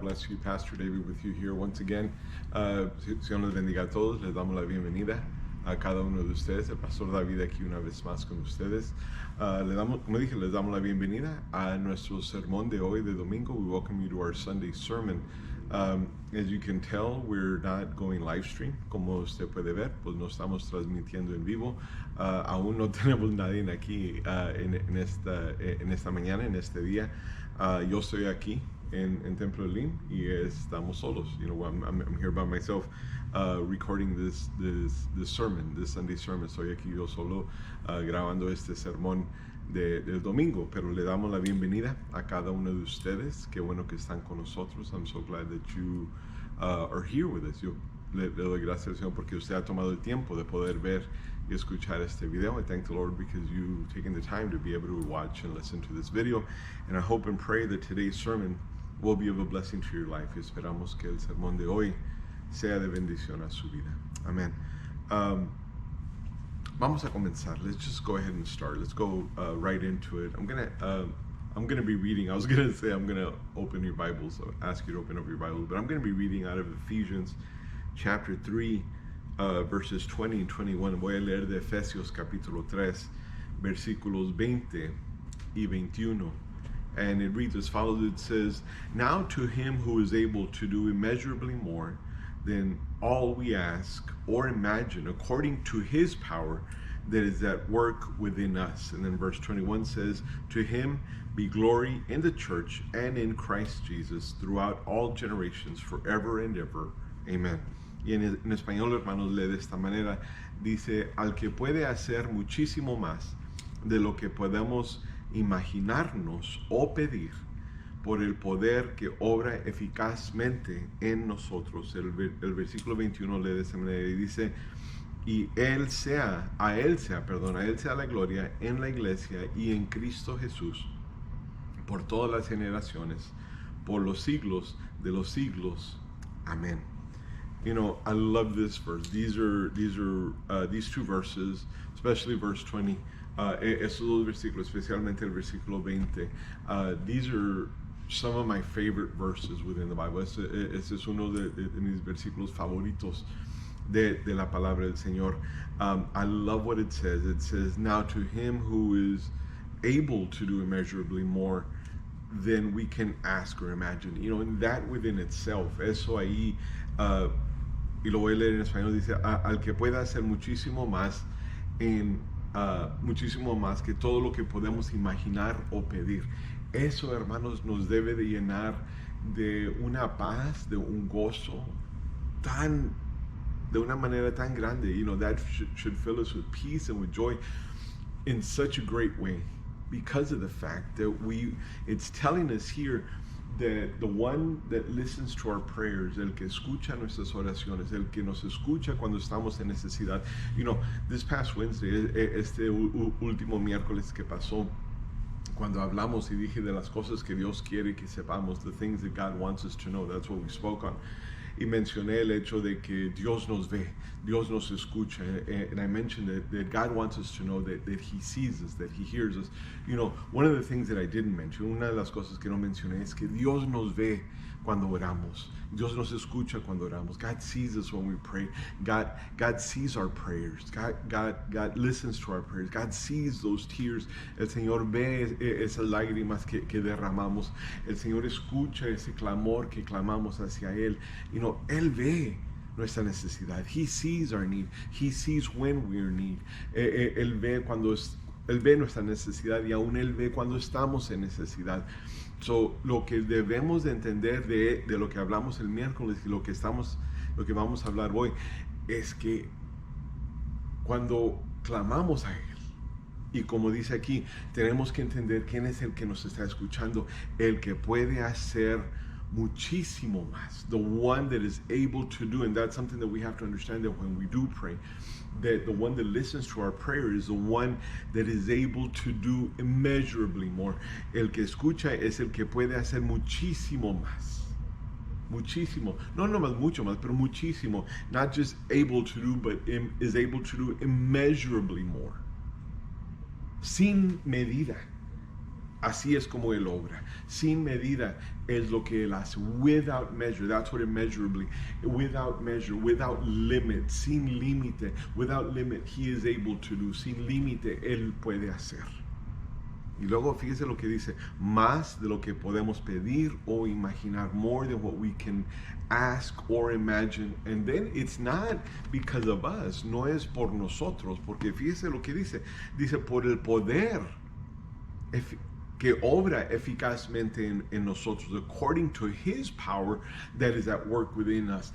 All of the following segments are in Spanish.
bless you. Pastor David with you here once again. Señor les bendiga a todos. Les damos la bienvenida a cada uno de ustedes. El Pastor David aquí una vez más con ustedes. Como dije, les damos la bienvenida a nuestro sermón de hoy, de domingo. We welcome you to our Sunday sermon. As you can tell, we're not going live stream. Como usted puede ver, pues no estamos transmitiendo en vivo. Aún no tenemos nadie aquí en esta mañana, en este día. Yo estoy aquí en Templo Elim y estamos solos. You know, I'm here by myself recording this sermon, this Sunday sermon. Estoy aquí yo solo grabando este sermón del domingo, pero le damos la bienvenida a cada uno de ustedes. Qué bueno que están con nosotros. I'm so glad that you are here with us. Yo le doy gracias al Señor porque usted ha tomado el tiempo de poder ver y escuchar este video. I thank the Lord because you've taken the time to be able to watch and listen to this video. And I hope and pray that today's sermon will be of a blessing to your life. Esperamos que el sermón de hoy sea de bendición a su vida. Amén. Vamos a comenzar. Let's just go ahead and start. Let's go right into it. I'm gonna be reading. I was gonna say I'm gonna open your Bibles, so ask you to open up your Bibles, but I'm gonna be reading out of Ephesians chapter 3, verses 20 and 21. Voy a leer de Efesios capítulo 3, versículos 20 y 21. And it reads as follows. It says, "Now to him who is able to do immeasurably more than all we ask or imagine, according to his power that is at work within us." And then verse 21 says, "To him be glory in the church and in Christ Jesus throughout all generations, forever and ever. Amen." Y en español, hermanos, lee de esta manera. Dice, al que puede hacer muchísimo más de lo que podemos imaginarnos o pedir, por el poder que obra eficazmente en nosotros. El versículo 21 lee de esta manera y dice, y a él sea la gloria en la iglesia y en Cristo Jesús, por todas las generaciones, por los siglos de los siglos. Amén. You know, I love this verse. These two verses, especially verse 20. Estos dos versículos, especialmente el versículo 20. These are some of my favorite verses within the Bible. Este es uno de mis versículos favoritos de la palabra del Señor. I love what it says. It says, "Now to him who is able to do immeasurably more than we can ask or imagine." You know, and that within itself, eso ahí, y lo voy a leer en español, dice, al que pueda hacer muchísimo más que todo lo que podemos imaginar o pedir. Eso, hermanos, nos debe de llenar de una paz, de un gozo de una manera tan grande. You know, that should fill us with peace and with joy in such a great way, because of the fact that it's telling us here that the one that listens to our prayers, el que escucha nuestras oraciones, el que nos escucha cuando estamos en necesidad. You know, this past Wednesday, este último miércoles que pasó, cuando hablamos y dije de las cosas que Dios quiere que sepamos, the things that God wants us to know, that's what we spoke on. Y mencioné el hecho de que Dios nos ve, Dios nos escucha, and I mentioned that God wants us to know that He sees us, that He hears us. You know, one of the things that I didn't mention, una de las cosas que no mencioné, es que Dios nos ve cuando oramos. Dios nos escucha cuando oramos. God sees us when we pray. God sees our prayers. God listens to our prayers. God sees those tears. El Señor ve esas lágrimas que derramamos. El Señor escucha ese clamor que clamamos hacia Él. You know, Él ve nuestra necesidad. He sees our need. He sees when we're in need. Él ve nuestra necesidad y aún Él ve cuando estamos en necesidad. So, lo que debemos de entender de lo que hablamos el miércoles y lo que vamos a hablar hoy es que cuando clamamos a Él, y como dice aquí, tenemos que entender quién es el que nos está escuchando, el que puede hacer muchísimo más, the one that is able to do, and that's something that we have to understand, that when we do pray, that the one that listens to our prayer is the one that is able to do immeasurably more. El que escucha es el que puede hacer muchísimo más. Muchísimo. No nomás mucho más, pero muchísimo. Not just able to do, but is able to do immeasurably more. Sin medida. Así es como Él obra. Sin medida es lo que Él hace. Without measure. That's what immeasurably. Without measure. Without limit. Sin límite. Without limit, He is able to do. Sin límite, Él puede hacer. Y luego fíjese lo que dice. Más de lo que podemos pedir o imaginar. More than what we can ask or imagine. And then it's not because of us. No es por nosotros. Porque fíjese lo que dice. Dice por el poder que obra eficazmente en nosotros, according to His power that is at work within us.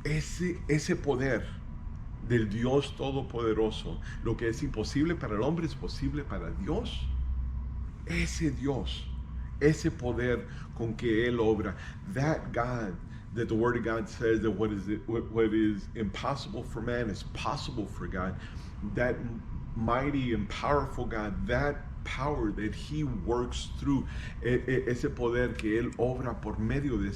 Ese poder del Dios Todopoderoso, lo que es imposible para el hombre es posible para Dios. Ese Dios, ese poder con que Él obra, that God, that the Word of God says that what is impossible for man is possible for God, that mighty and powerful God, that power that He works through, ese poder que Él obra por medio de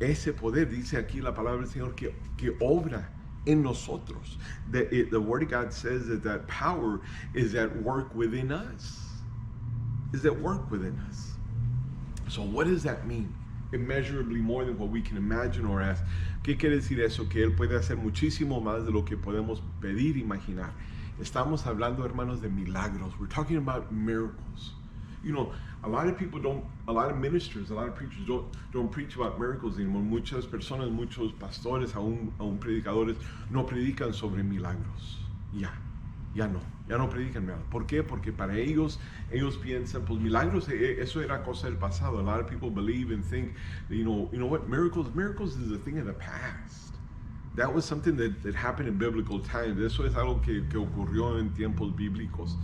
ese poder dice aquí la palabra del Señor que obra en nosotros. The Word of God says that power is at work within us. Is at work within us. So what does that mean? Immeasurably more than what we can imagine or ask. ¿Qué quiere decir eso? Que Él puede hacer muchísimo más de lo que podemos pedir, imaginar. Estamos hablando, hermanos, de milagros. We're talking about miracles. You know, a lot of ministers, a lot of preachers don't preach about miracles anymore. Muchas personas, muchos pastores, aún predicadores, no predican sobre milagros. Ya no predican milagros. ¿Por qué? Porque para ellos piensan, pues milagros, eso era cosa del pasado. A lot of people believe and think, you know what, miracles is a thing of the past. That was something that happened in biblical times. Eso es algo que ocurrió en tiempos bíblicos.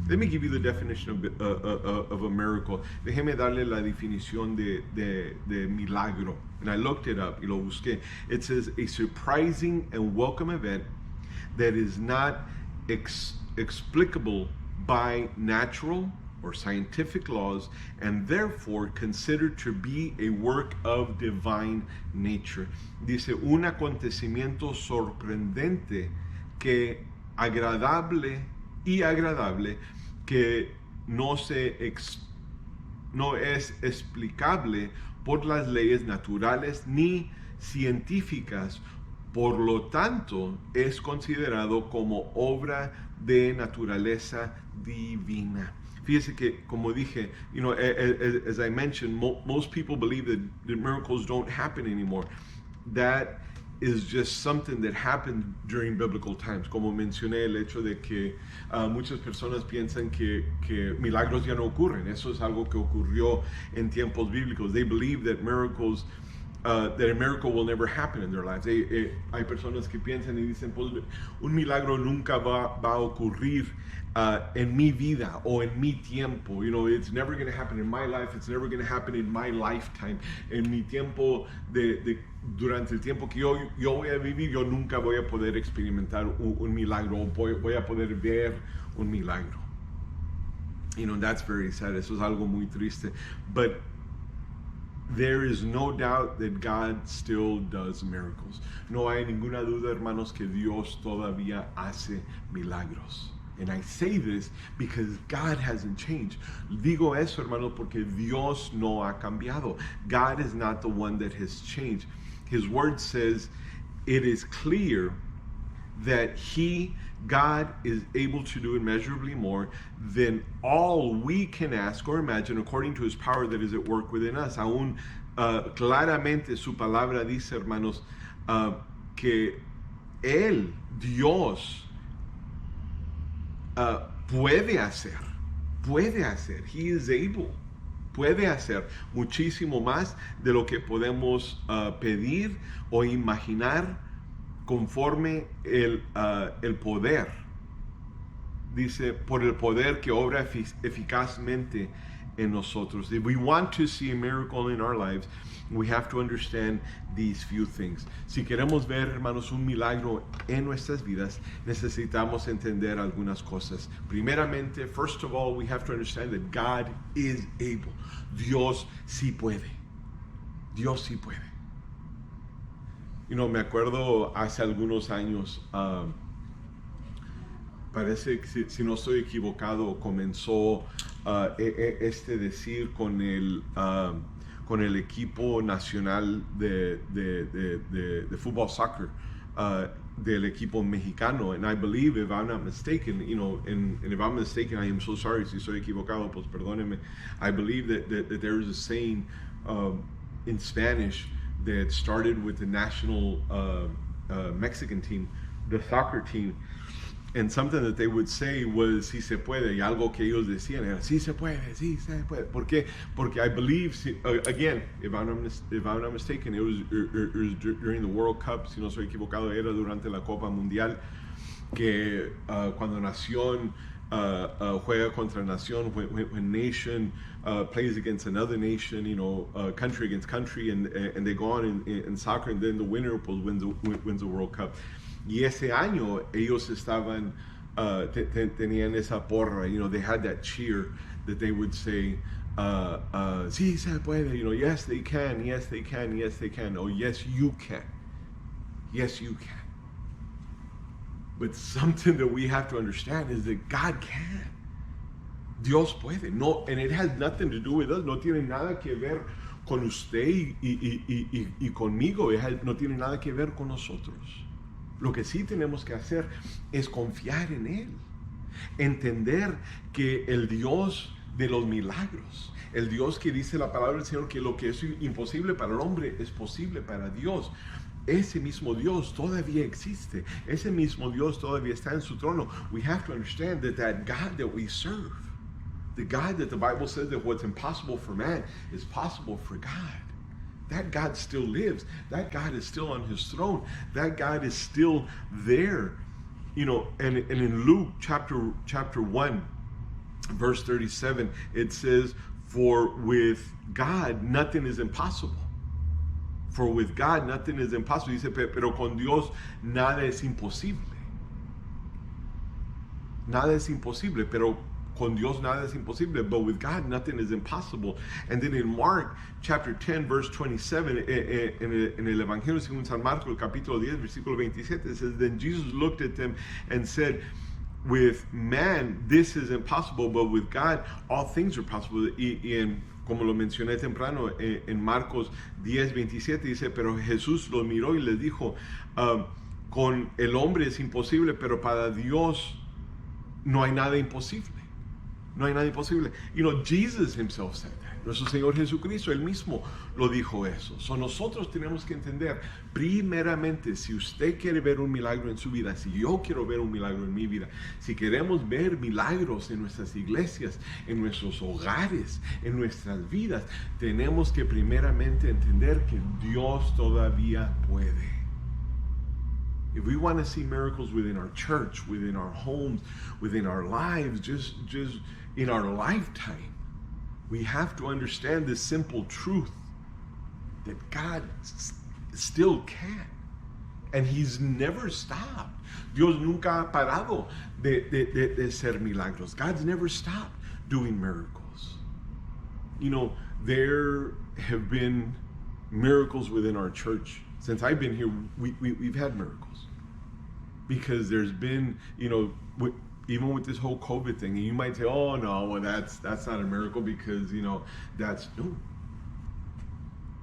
Let me give you the definition of a miracle. Déjeme darle la definición de milagro. And I looked it up y lo busqué. It says a surprising and welcome event that is not explicable by natural or scientific laws, and therefore considered to be a work of divine nature. Dice, un acontecimiento sorprendente que agradable que no es explicable por las leyes naturales ni científicas. Por lo tanto, es considerado como obra de naturaleza divina. Fíjese que, como dije, you know, as I mentioned, most people believe that miracles don't happen anymore. That is just something that happened during biblical times. Como mencioné, el hecho de que muchas personas piensan que milagros ya no ocurren. Eso es algo que ocurrió en tiempos bíblicos. They believe that miracles, that a miracle will never happen in their lives. Hay personas que piensan y dicen, pues un milagro nunca va a ocurrir en mi vida o en mi tiempo. You know, it's never going to happen in my life. It's never going to happen in my lifetime. En mi tiempo, durante el tiempo que yo voy a vivir, yo nunca voy a poder experimentar un milagro o voy a poder ver un milagro. You know, that's very sad. Eso es algo muy triste. But there is no doubt that God still does miracles. No hay ninguna duda, hermanos, que Dios todavía hace milagros. And I say this because God hasn't changed. Digo eso, hermanos, porque Dios no ha cambiado. God is not the one that has changed. His word says it is clear that God is able to do immeasurably more than all we can ask or imagine according to His power that is at work within us. Aún claramente su palabra dice, hermanos, que Él, Dios, puede hacer. He is able. Puede hacer muchísimo más de lo que podemos pedir o imaginar conforme el poder. Dice, por el poder que obra eficazmente en nosotros. If we want to see a miracle in our lives, we have to understand these few things. Si queremos ver, hermanos, un milagro en nuestras vidas, necesitamos entender algunas cosas. Primeramente, first of all, we have to understand that God is able. Dios sí puede. Dios sí puede. You know, me acuerdo hace algunos años, Parece que si no estoy equivocado, comenzó decir con el equipo nacional de fútbol soccer del equipo mexicano. And I believe, if I'm not mistaken, and if I'm mistaken, I am so sorry. Si soy equivocado, pues perdónenme. I believe that there is a saying in Spanish that started with the national Mexican team, the soccer team. And something that they would say was, sí se puede, y algo que ellos decían era, sí se puede, sí se puede. ¿Por qué? Porque I believe, again, if I'm not mistaken, it was during the World Cup, si no soy equivocado, era durante la Copa Mundial, que cuando Nación juega contra Nación, when nation plays against another nation, country against country, and they go on in soccer, and then the winner wins the World Cup. Y ese año ellos estaban, tenían esa porra, they had that cheer that they would say, sí se puede, yes they can, yes they can, yes they can, or yes you can, yes you can. But something that we have to understand is that God can. Dios puede. No, and it has nothing to do with us. No tiene nada que ver con usted y conmigo. No tiene nada que ver con nosotros. Lo que sí tenemos que hacer es confiar en Él. Entender que el Dios de los milagros, el Dios que dice la palabra del Señor, que lo que es imposible para el hombre es posible para Dios. Ese mismo Dios todavía existe. Ese mismo Dios todavía está en su trono. We have to understand that God that we serve, the God that the Bible says that what's impossible for man is possible for God. That God still lives. That God is still on his throne. That God is still there. And in Luke chapter 1, verse 37, it says, for with God nothing is impossible. For with God nothing is impossible. Dice, pero con Dios nada es imposible. Nada es imposible, pero con Dios nada es imposible. But with God nothing is impossible. And then in Mark chapter 10, verse 27, en el Evangelio según San Marcos, el capítulo 10, versículo 27, it says, then Jesus looked at them and said, with man this is impossible, but with God all things are possible. Como lo mencioné temprano, en Marcos 10, 27, dice, pero Jesús lo miró y les dijo, con el hombre es imposible, pero para Dios no hay nada imposible. No hay nada imposible. Jesus himself said that. Nuestro Señor Jesucristo, Él mismo lo dijo eso. So nosotros tenemos que entender, primeramente, si usted quiere ver un milagro en su vida, si yo quiero ver un milagro en mi vida, si queremos ver milagros en nuestras iglesias, en nuestros hogares, en nuestras vidas, tenemos que primeramente entender que Dios todavía puede. If we want to see miracles within our church, within our homes, within our lives, just in our lifetime, we have to understand this simple truth that God still can. And He's never stopped. Dios nunca ha parado de ser milagros. God's never stopped doing miracles. There have been miracles within our church. Since I've been here, we've had miracles. Because there's been, even with this whole COVID thing, and you might say, oh no, well that's not a miracle because, that's, no.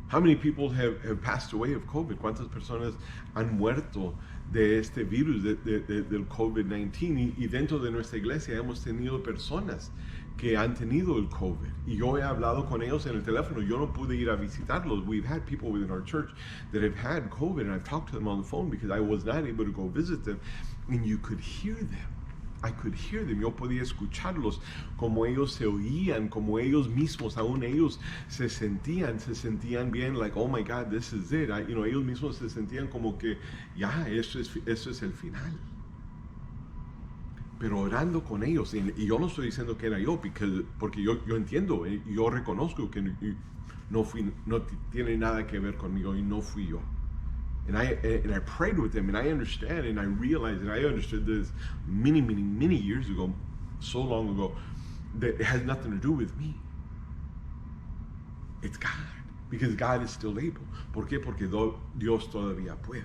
How many people have passed away of COVID? ¿Cuántas personas han muerto de este virus, del COVID-19? Y dentro de nuestra iglesia hemos tenido personas que han tenido el COVID. Y yo he hablado con ellos en el teléfono. Yo no pude ir a visitarlos. We've had people within our church that have had COVID, and I've talked to them on the phone because I was not able to go visit them. And you could hear them. I could hear them. Yo podía escucharlos como ellos se oían, como ellos mismos, aún ellos se sentían bien, like, oh my God, this is it. Ellos mismos se sentían como que, ya, eso es el final. Pero orando con ellos, y yo no estoy diciendo que era yo, porque yo entiendo, yo reconozco que no tiene nada que ver conmigo, y no fui yo. And I prayed with them, and I understand, and I realized, and I understood this many years ago, so long ago, that it has nothing to do with me. It's God, because God is still able. ¿Por qué? Porque Dios todavía puede.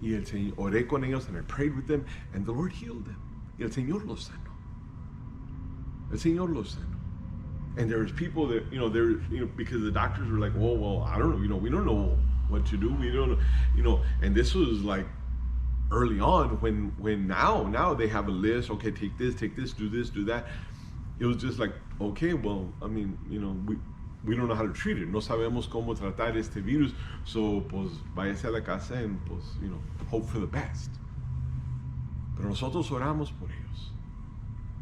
Y el Señor, oré con ellos, and I prayed with them, and the Lord healed them. Y el Señor los sanó. El Señor los sanó. And there's people that, because the doctors were like, well, I don't know, we don't know what to do. We don't know, and this was like early on when now they have a list. Okay, take this, do this, do that. It was just like, okay, well, I mean, we don't know how to treat it. No sabemos cómo tratar este virus. So, pues, váyase a la casa and, pues, hope for the best. Pero nosotros oramos por ellos.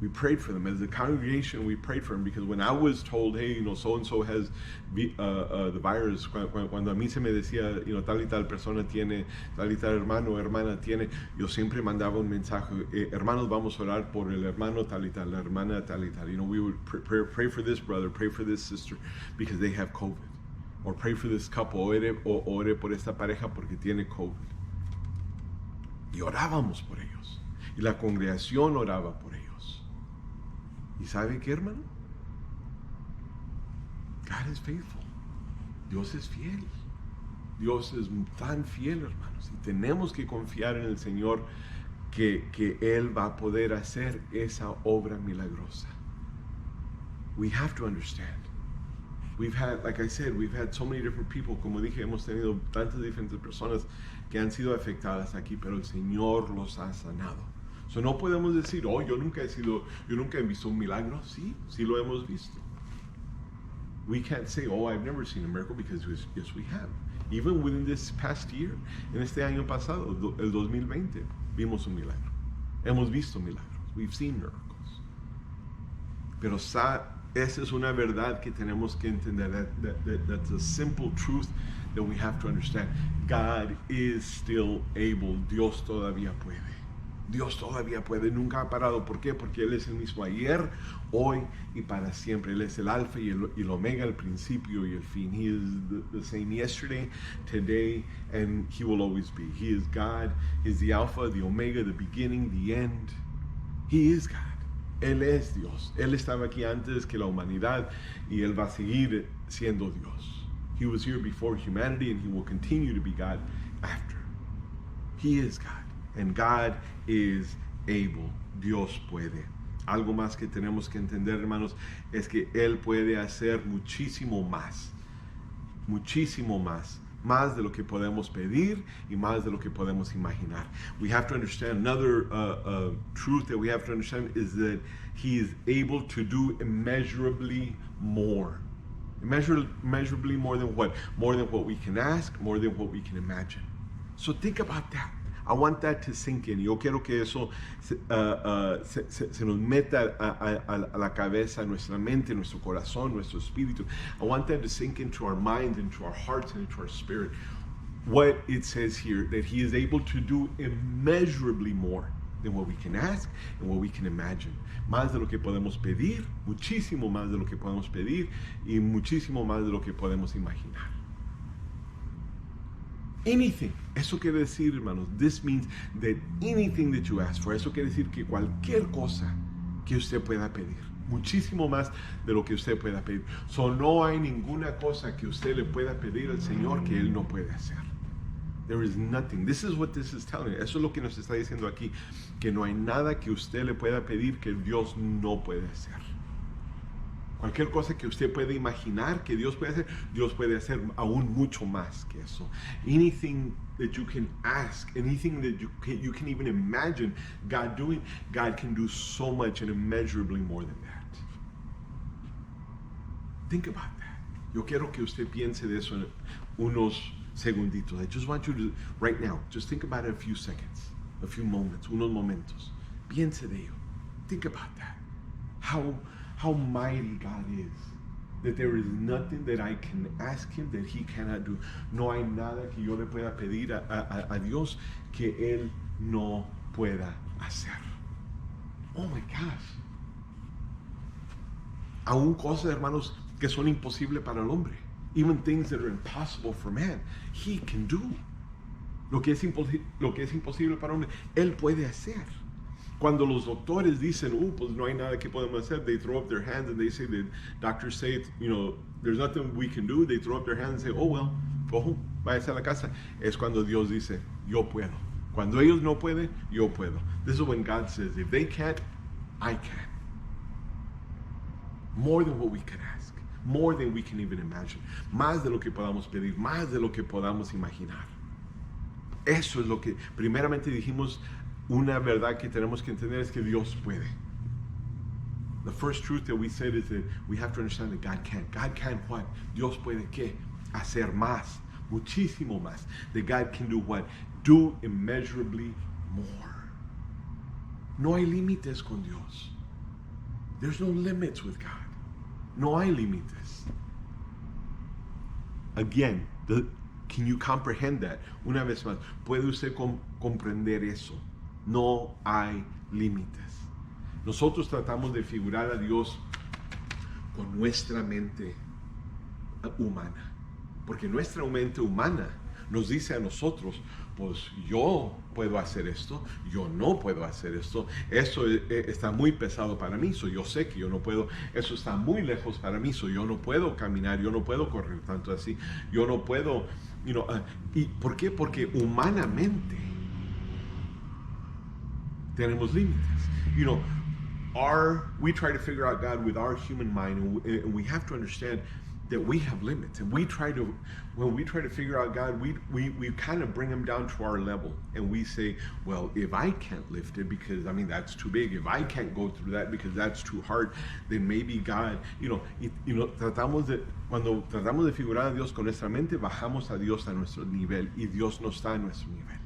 We prayed for them. As a congregation, we prayed for them, because when I was told, hey, so-and-so has the virus, cuando a mí se me decía, tal y tal persona tiene, tal y tal hermano o hermana tiene, yo siempre mandaba un mensaje, hermanos, vamos a orar por el hermano tal y tal, la hermana tal y tal. We would pray for this brother, pray for this sister, because they have COVID. Or pray for this couple, ore por esta pareja porque tiene COVID. Y orábamos por ellos. Y la congregación oraba por ellos. ¿Y sabe qué, hermano? God is faithful. Dios es fiel. Dios es tan fiel, hermanos. Y tenemos que confiar en el Señor que Él va a poder hacer esa obra milagrosa. We have to understand. We've had, like I said, we've had so many different people. Como dije, hemos tenido tantas diferentes personas que han sido afectadas aquí, pero el Señor los ha sanado. So no podemos decir, yo nunca he visto un milagro. Sí lo hemos visto. We can't say, I've never seen a miracle, because yes, we have. Even within this past year, en este año pasado, el 2020, vimos un milagro. Hemos visto milagros. We've seen miracles. Pero esa es una verdad que tenemos que entender. That's a simple truth that we have to understand. God is still able. Dios todavía puede. Dios todavía puede, nunca ha parado. ¿Por qué? Porque Él es el mismo ayer, hoy y para siempre. Él es el alfa y el omega, el principio y el fin. He is the same yesterday, today, and He will always be. He is God. He is the alpha, the omega, the beginning, the end. He is God. Él es Dios. Él estaba aquí antes que la humanidad y Él va a seguir siendo Dios. He was here before humanity, and He will continue to be God after. He is God. And God is able. Dios puede. Algo más que tenemos que entender, hermanos, es que Él puede hacer muchísimo más. Muchísimo más. Más de lo que podemos pedir y más de lo que podemos imaginar. We have to understand another truth that we have to understand is that He is able to do immeasurably more. Immeasurably more than what? More than what we can ask, more than what we can imagine. So think about that. I want that to sink in. Yo quiero que eso se nos meta a la cabeza, a nuestra mente, nuestro corazón, nuestro espíritu. I want that to sink into our minds, into our hearts, and into our spirit. What it says here, that He is able to do immeasurably more than what we can ask and what we can imagine. Más de lo que podemos pedir, muchísimo más de lo que podemos pedir y muchísimo más de lo que podemos imaginar. Anything. Eso quiere decir, hermanos, this means that anything that you ask for, eso quiere decir que cualquier cosa que usted pueda pedir, muchísimo más de lo que usted pueda pedir. So no hay ninguna cosa que usted le pueda pedir al Señor que Él no puede hacer. There is nothing. This is what this is telling. Eso es lo que nos está diciendo aquí, que no hay nada que usted le pueda pedir que Dios no puede hacer. Cualquier cosa que usted puede imaginar que Dios puede hacer aún mucho más que eso. Anything that you can ask, anything that you can even imagine God doing, God can do so much and immeasurably more than that. Think about that. Yo quiero que usted piense de eso en unos segunditos. I just want you to, right now, just think about it a few seconds, a few moments, unos momentos. Piense de ello. Think about that. How mighty God is. That there is nothing that I can ask Him that He cannot do. No hay nada que yo le pueda pedir a Dios que Él no pueda hacer. Oh my gosh. Aún cosas, hermanos, que son imposibles para el hombre. Even things that are impossible for man, He can do. Lo que es imposible para el hombre, Él puede hacer. Cuando los doctores dicen, pues no hay nada que podemos hacer, they throw up their hands and they say, the doctors say, there's nothing we can do. They throw up their hands and say, oh well, go home, váyase a la casa. Es cuando Dios dice, yo puedo. Cuando ellos no pueden, yo puedo. This is when God says, if they can't, I can. More than what we can ask. More than we can even imagine. Más de lo que podamos pedir. Más de lo que podamos imaginar. Eso es lo que primeramente dijimos. Una verdad que tenemos que entender es que Dios puede. The first truth that we said is that we have to understand that God can. God can what? Dios puede ¿qué? Hacer más. Muchísimo más. That God can do what? Do immeasurably more. No hay límites con Dios. There's no limits with God. No hay límites. Again, can you comprehend that? Una vez más, ¿puede usted comprender eso? No hay límites. Nosotros tratamos de figurar a Dios con nuestra mente humana. Porque nuestra mente humana nos dice a nosotros, pues yo puedo hacer esto, yo no puedo hacer esto, eso está muy pesado para mí, yo sé que yo no puedo, eso está muy lejos para mí, yo no puedo caminar, yo no puedo correr tanto así, yo no puedo, ¿y por qué? Porque humanamente tenemos límites. We try to figure out God with our human mind, and we have to understand that we have limits, and when we try to figure out God, we kind of bring him down to our level, and we say, well, if I can't lift it because that's too big, if I can't go through that because that's too hard, then maybe God, cuando tratamos de figurar a Dios con nuestra mente, bajamos a Dios a nuestro nivel, y Dios no está a nuestro nivel.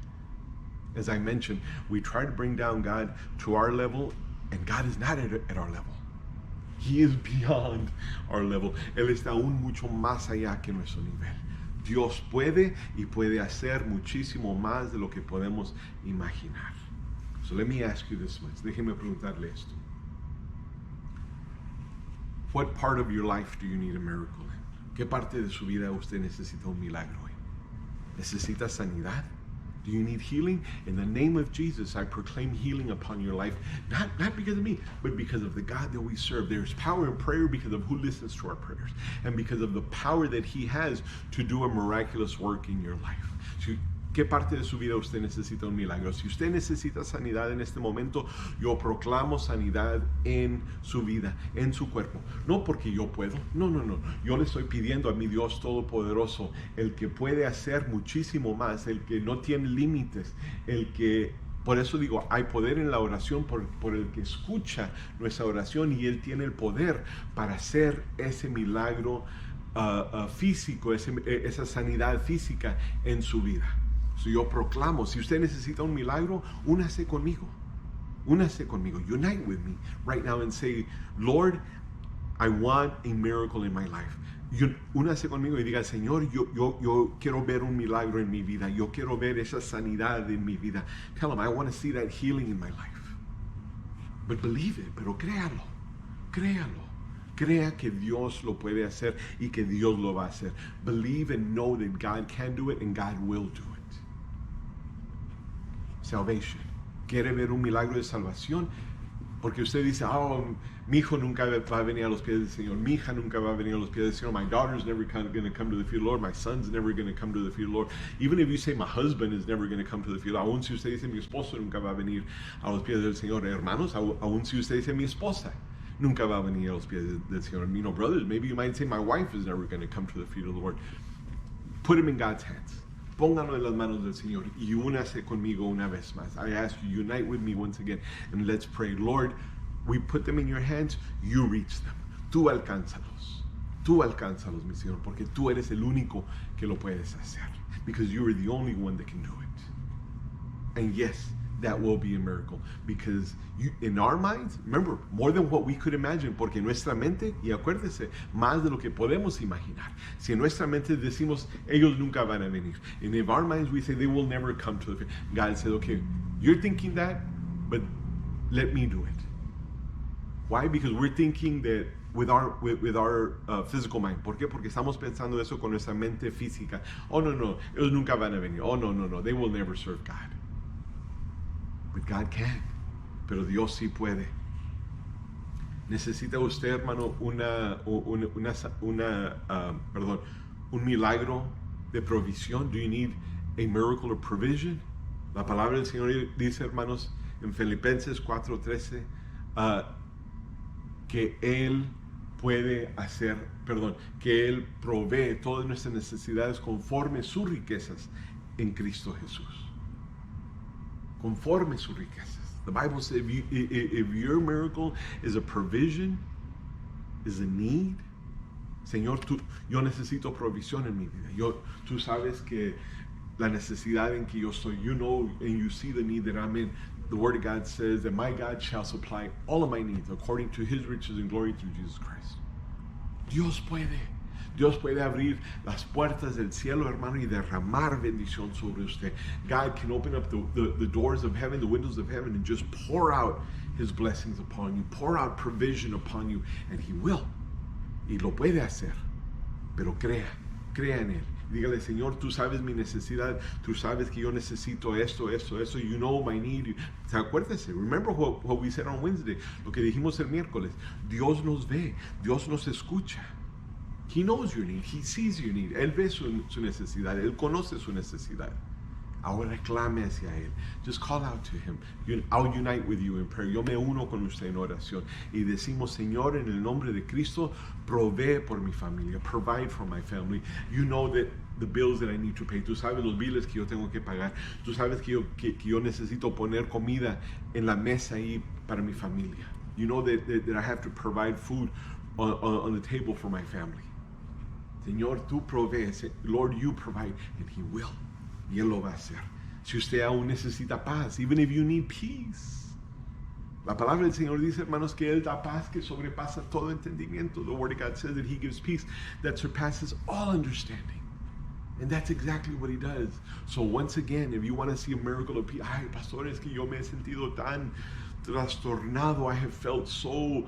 As I mentioned, we try to bring down God to our level, and God is not at our level. He is beyond our level. Él está aún mucho más allá que nuestro nivel. Dios puede y puede hacer muchísimo más de lo que podemos imaginar. So let me ask you this much. Déjeme preguntarle esto. What part of your life do you need a miracle in? ¿Qué parte de su vida usted necesita un milagro en? ¿Necesita sanidad? Do you need healing? In the name of Jesus, I proclaim healing upon your life, not because of me, but because of the God that we serve. There's power in prayer because of who listens to our prayers, and because of the power that he has to do a miraculous work in your life. So, ¿qué parte de su vida usted necesita un milagro? Si usted necesita sanidad en este momento, yo proclamo sanidad en su vida, en su cuerpo. No porque yo puedo, no. Yo le estoy pidiendo a mi Dios Todopoderoso, el que puede hacer muchísimo más, el que no tiene límites, el que, por eso digo, hay poder en la oración por el que escucha nuestra oración, y él tiene el poder para hacer ese milagro físico, esa sanidad física en su vida. So yo proclamo, si usted necesita un milagro, únase conmigo. Unite with me right now and say, Lord, I want a miracle in my life. Únase conmigo y diga, Señor, yo quiero ver un milagro en mi vida. Yo quiero ver esa sanidad en mi vida. Tell him, I want to see that healing in my life. But believe it, pero créalo. Crea que Dios lo puede hacer y que Dios lo va a hacer. Believe and know that God can do it and God will do it. Salvation. ¿Quiere ver un milagro de salvación? Porque usted dice, mi hijo nunca va a venir a los pies del Señor. Mi hija nunca va a venir a los pies del Señor. My daughter's never going to come to the feet of the Lord. My son's never going to come to the feet of the Lord. Even if you say my husband is never going to come to the feet, aún si usted dice mi esposo nunca va a venir a los pies del Señor. Hermanos, aún si usted dice mi esposa nunca va a venir a los pies del Señor. Brothers, maybe you might say my wife is never going to come to the feet of the Lord. Put him in God's hands. Póngalo en las manos del Señor y únase conmigo una vez más. I ask you, unite with me once again, and let's pray. Lord, we put them in your hands, you reach them. Tú alcánzalos, mi Señor, porque tú eres el único que lo puedes hacer. Because you are the only one that can do it. And yes, that will be a miracle. Because in our minds, remember, more than what we could imagine, porque en nuestra mente, y acuérdese, más de lo que podemos imaginar. Si en nuestra mente decimos, ellos nunca van a venir. And in our minds we say, they will never come to the faith. God said, okay, you're thinking that, but let me do it. Why? Because we're thinking that with our physical mind. ¿Por qué? Porque estamos pensando eso con nuestra mente física. Oh, no, ellos nunca van a venir. Oh, no, they will never serve God. But God can. Pero Dios sí puede. ¿Necesita usted, hermano, un milagro de provisión? Do you need a miracle of provision? La palabra del Señor dice, hermanos, en Filipenses 4:13, que Él puede hacer, que Él provee todas nuestras necesidades conforme sus riquezas en Cristo Jesús. Conforme sus riquezas. The Bible says if your miracle is a provision, is a need, Señor, yo necesito provisión en mi vida. Tú sabes que la necesidad en que yo estoy, you know, and you see the need that I'm in. The Word of God says that my God shall supply all of my needs according to His riches and glory through Jesus Christ. Dios puede abrir las puertas del cielo, hermano, y derramar bendición sobre usted. God can open up the doors of heaven, the windows of heaven, and just pour out His blessings upon you, pour out provision upon you, and He will. Y lo puede hacer, pero crea en Él. Dígale, Señor, tú sabes mi necesidad, tú sabes que yo necesito esto, you know my need. Acuérdese, remember what we said on Wednesday, lo que dijimos el miércoles. Dios nos ve, Dios nos escucha. He knows your need, He sees your need. Él ve su necesidad, Él conoce su necesidad. Ahora clame hacia Él. Just call out to Him. I'll unite with you in prayer. Yo me uno con usted en oración. Y decimos, Señor, en el nombre de Cristo, provee por mi familia. Provide for my family. You know that the bills that I need to pay. Tú sabes los biles que yo tengo que pagar. Tú sabes que yo necesito poner comida en la mesa ahí para mi familia. You know that I have to provide food on the table for my family. Señor, tú provees. Lord, you provide. And He will. Y Él lo va a hacer. Si usted aún necesita paz, even if you need peace. La palabra del Señor dice, hermanos, que Él da paz que sobrepasa todo entendimiento. The Word of God says that He gives peace that surpasses all understanding. And that's exactly what He does. So once again, if you want to see a miracle of peace, ay, pastor, es que yo me he sentido tan trastornado. I have felt so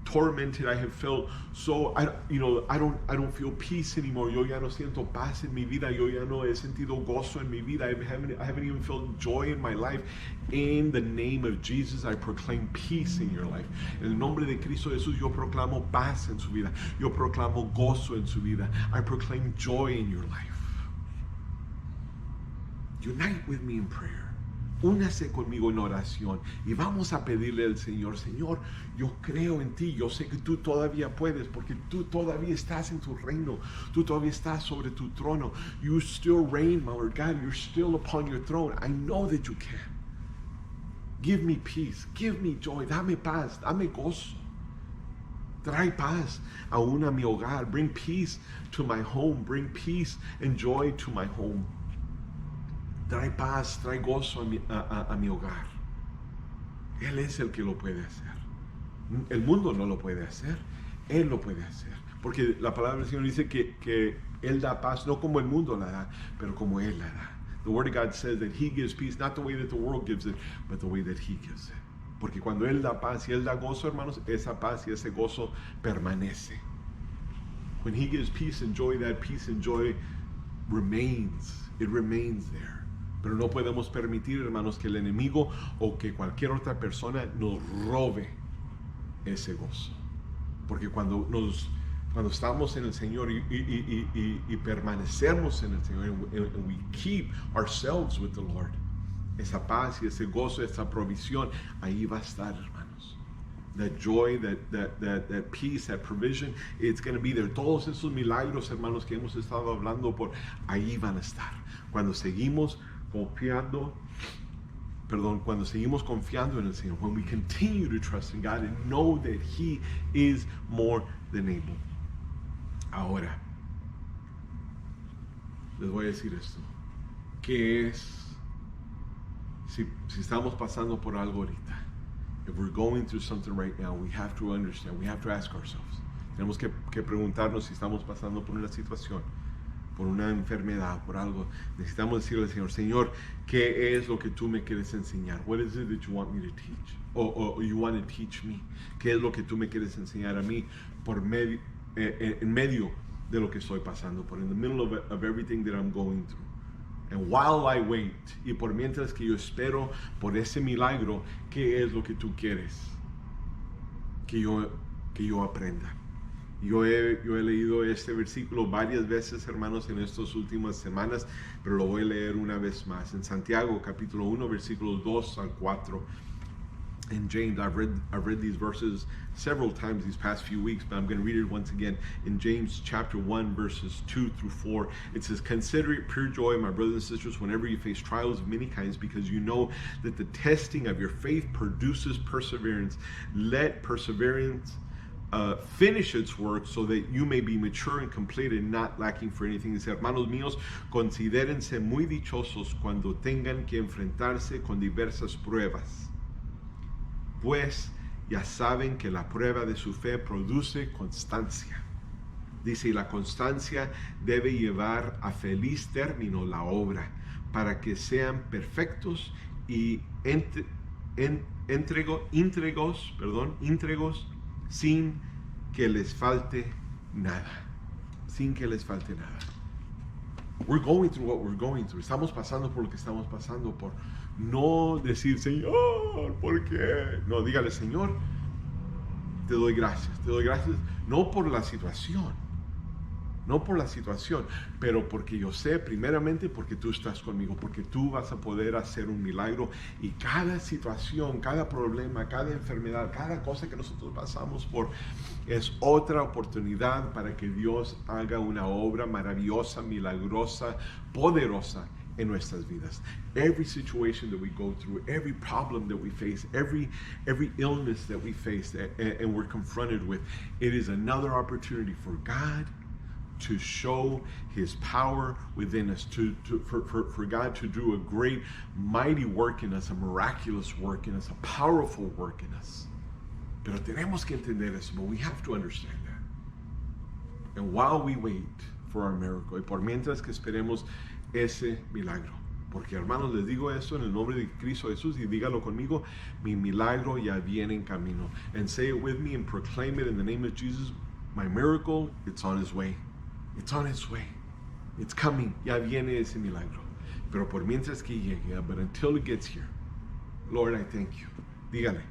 tormented. I have felt so, I don't feel peace anymore. Yo ya no siento paz en mi vida. Yo ya no he sentido gozo en mi vida. I haven't even felt joy in my life. In the name of Jesus, I proclaim peace in your life. En el nombre de Cristo Jesús, yo proclamo paz en su vida. Yo proclamo gozo en su vida. I proclaim joy in your life. Unite with me in prayer. Únase conmigo en oración y vamos a pedirle al Señor, Señor, yo creo en ti, yo sé que tú todavía puedes porque tú todavía estás en tu reino, tú todavía estás sobre tu trono. You still reign, my Lord God, you're still upon your throne. I know that you can. Give me peace, give me joy, dame paz, dame gozo. Trae paz aún a mi hogar. Bring peace to my home, bring peace and joy to my home. Trae paz, trae gozo a mi hogar. Él es el que lo puede hacer. El mundo no lo puede hacer. Él lo puede hacer. Porque la palabra del Señor dice que Él da paz, no como el mundo la da, pero como Él la da. The Word of God says that He gives peace, not the way that the world gives it, but the way that He gives it. Porque cuando Él da paz y Él da gozo, hermanos, esa paz y ese gozo permanece. When He gives peace and joy, that peace and joy remains. It remains there. Pero no podemos permitir, hermanos, que el enemigo o que cualquier otra persona nos robe ese gozo. Porque cuando estamos en el Señor y permanecemos en el Señor, and we keep ourselves with the Lord, esa paz y ese gozo, esa provisión, ahí va a estar, hermanos. That joy, that peace, that provision, it's going to be there. Todos esos milagros, hermanos, que hemos estado hablando por, ahí van a estar. Cuando seguimos confiando en el Señor, when we continue to trust in God and know that He is more than able. Ahora, les voy a decir esto. ¿Qué es si estamos pasando por algo ahorita? If we're going through something right now, we have to understand, we have to ask ourselves. Tenemos que preguntarnos si estamos pasando por una situación, por una enfermedad, por algo. Necesitamos decirle al Señor, Señor, ¿qué es lo que tú me quieres enseñar? What is it that you want me to teach? Or you want to teach me? ¿Qué es lo que tú me quieres enseñar a mí en medio de lo que estoy pasando por? In the middle of everything that I'm going through. And while I wait, y por mientras que yo espero por ese milagro, ¿qué es lo que tú quieres que yo aprenda? Yo he leído este versículo varias veces, hermanos, en estas últimas semanas, pero lo voy a leer una vez más. En Santiago, capítulo 1, versículos 2 al 4. In James, I've read these verses several times these past few weeks, but I'm going to read it once again. In James chapter 1, verses 2 through 4, it says, "Consider it pure joy, my brothers and sisters, whenever you face trials of many kinds, because you know that the testing of your faith produces perseverance. Let perseverance finish its work so that you may be mature and complete and not lacking for anything." Dice, hermanos míos, considérense muy dichosos cuando tengan que enfrentarse con diversas pruebas, pues ya saben que la prueba de su fe produce constancia. Dice, y la constancia debe llevar a feliz término la obra, para que sean perfectos y íntegros, sin que les falte nada. Sin que les falte nada. We're going through what we're going through. Estamos pasando por lo que estamos pasando, por no decir, Señor, ¿por qué? No, dígale, Señor, te doy gracias, no por la situación, pero porque yo sé, primeramente, porque tú estás conmigo, porque tú vas a poder hacer un milagro, y cada situación, cada problema, cada enfermedad, cada cosa que nosotros pasamos por, es otra oportunidad para que Dios haga una obra maravillosa, milagrosa, poderosa en nuestras vidas. Every situation that we go through, every problem that we face, every illness that we face and we're confronted with, it is another opportunity for God to show His power within us, for God to do a great, mighty work in us, a miraculous work in us, a powerful work in us. Pero tenemos que entender eso, but we have to understand that. And while we wait for our miracle, y por mientras que esperemos ese milagro, porque hermanos, les digo esto en el nombre de Cristo Jesús, y dígalo conmigo, mi milagro ya viene en camino. And say it with me and proclaim it in the name of Jesus. My miracle, it's on its way. It's on its way. It's coming. Ya viene ese milagro. Pero por mientras que llegue, but until it gets here, Lord, I thank you. Dígale,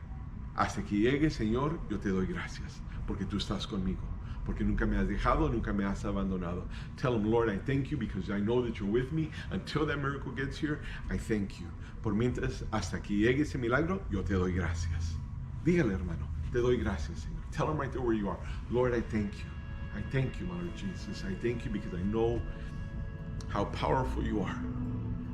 hasta que llegue, Señor, yo te doy gracias, porque tú estás conmigo, porque nunca me has dejado, nunca me has abandonado. Tell him, Lord, I thank you because I know that you're with me. Until that miracle gets here, I thank you. Por mientras, hasta que llegue ese milagro, yo te doy gracias. Dígale, hermano, te doy gracias, Señor. Tell him right there where you are. Lord, I thank you. I thank you, my Lord Jesus. I thank you because I know how powerful you are.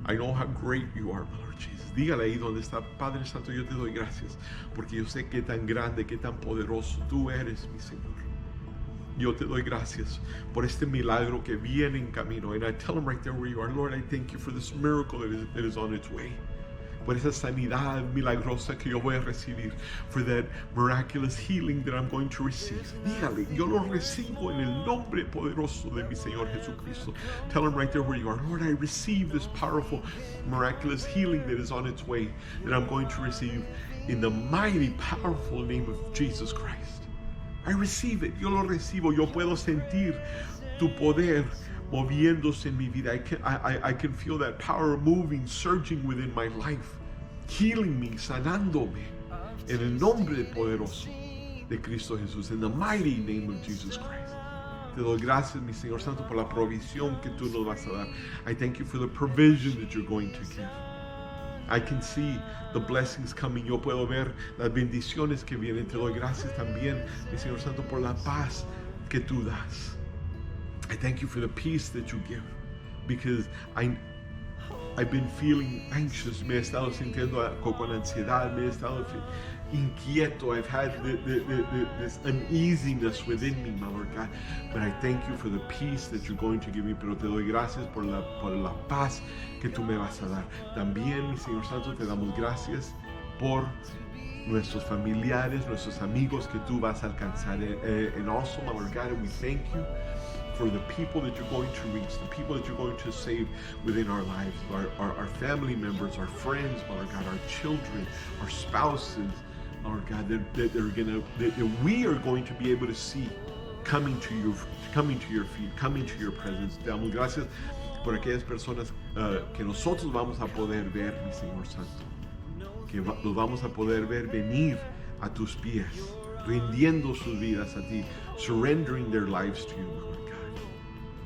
I know how great you are, my Lord Jesus. Dígale ahí donde está, Padre Santo, yo te doy gracias, porque yo sé qué tan grande, qué tan poderoso tú eres, mi Señor. Yo te doy gracias por este milagro que viene en camino. And I tell him right there where you are, Lord, I thank you for this miracle that is on its way. Por esa sanidad milagrosa que yo voy a recibir. For that miraculous healing that I'm going to receive. Dígale, yo lo recibo en el nombre poderoso de mi Señor Jesucristo. Tell him right there where you are, Lord, I receive this powerful, miraculous healing that is on its way, that I'm going to receive in the mighty, powerful name of Jesus Christ. I receive it, yo lo recibo, yo puedo sentir tu poder moviéndose en mi vida. I can feel that power moving, surging within my life, healing me, sanándome, en el nombre poderoso de Cristo Jesús, in the mighty name of Jesus Christ. Te doy gracias, mi Señor Santo, por la provisión que tú nos vas a dar. I thank you for the provision that you're going to give. I can see the blessings coming. Yo puedo ver las bendiciones que vienen. Te doy gracias también, mi Señor Santo, por la paz que tú das. I thank you for the peace that you give, because I've been feeling anxious. Me he estado sintiendo con ansiedad. Me he estado inquieto. I've had this uneasiness within me, my Lord God. But I thank you for the peace that you're going to give me. Pero te doy gracias por la paz que tú me vas a dar. También, mi Señor Santo, te damos gracias por nuestros familiares, nuestros amigos que tú vas a alcanzar. And also, my Lord God, and we thank you for the people that you're going to reach, the people that you're going to save within our lives, our family members, our friends, Lord God, our children, our spouses, Lord God, that we are going to be able to see coming to your feet, coming to your presence. Te damos gracias por aquellas personas que nosotros vamos a poder ver, mi Señor Santo, que los vamos a poder ver venir a tus pies, rindiendo sus vidas a ti, surrendering their lives to you, Lord God.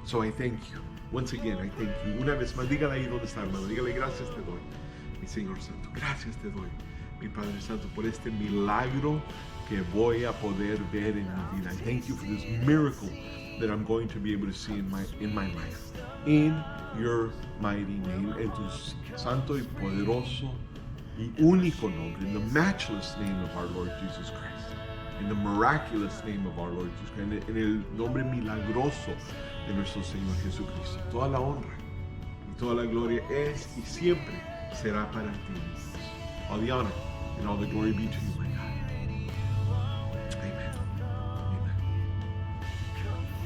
So I thank you. Once again, I thank you. Una vez más, dígale ahí donde está, hermano. Dígale, gracias te doy, mi Señor Santo. Gracias te doy, mi Padre Santo, por este milagro que voy a poder ver en mi vida. I thank you for this miracle that I'm going to be able to see in my life. In your mighty name, en tu santo y poderoso y único nombre, in the matchless name of our Lord Jesus Christ, in the miraculous name of our Lord Jesus Christ, en el nombre milagroso de nuestro Señor Jesucristo. Toda la honra y toda la gloria es y siempre será para ti, Dios. All the honor and all the glory be to you, my God. Amen. Amen.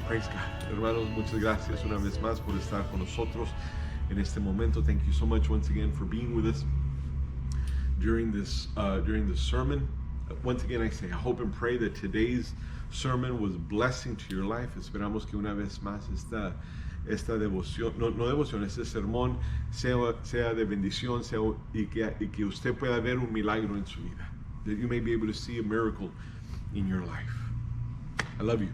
Praise God. Hermanos, muchas gracias una vez más por estar con nosotros en este momento. Thank you so much once again for being with us during this sermon. Once again, I say, I hope and pray that today's sermon was a blessing to your life. Esperamos que una vez más esta devoción, no devoción, este sermón sea de bendición, y que usted pueda ver un milagro en su vida. That you may be able to see a miracle in your life. I love you.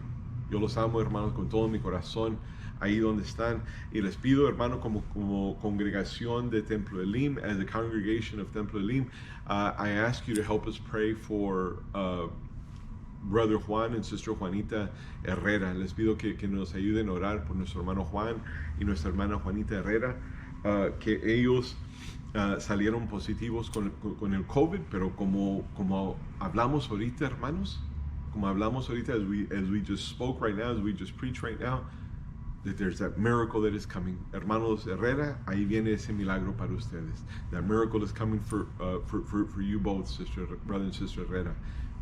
Yo los amo, hermanos, con todo mi corazón, ahí donde están. Y les pido, hermano, como congregación de Templo Elim, as a congregation of Templo Elim, I ask you to help us pray for Brother Juan and Sister Juanita Herrera. Les pido que nos ayuden a orar por nuestro hermano Juan y nuestra hermana Juanita Herrera, que ellos salieron positivos con el COVID, pero como hablamos ahorita, hermanos, como hablamos ahorita, as we just spoke right now, as we just preached right now, that there's that miracle that is coming. Hermanos Herrera, ahí viene ese milagro para ustedes. That miracle is coming for you both, brother and sister Herrera.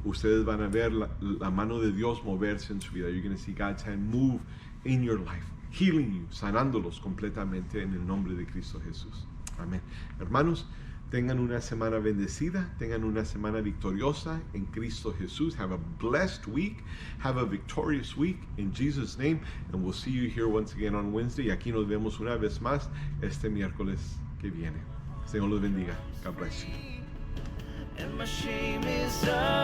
Ustedes van a ver la mano de Dios moverse en su vida. You're going to see God's hand move in your life, healing you, sanándolos completamente en el nombre de Cristo Jesús. Amén. Hermanos, tengan una semana bendecida, tengan una semana victoriosa en Cristo Jesús. Have a blessed week, have a victorious week in Jesus' name, and we'll see you here once again on Wednesday. Y aquí nos vemos una vez más este miércoles que viene. Señor los bendiga. God bless you. And my shame is up.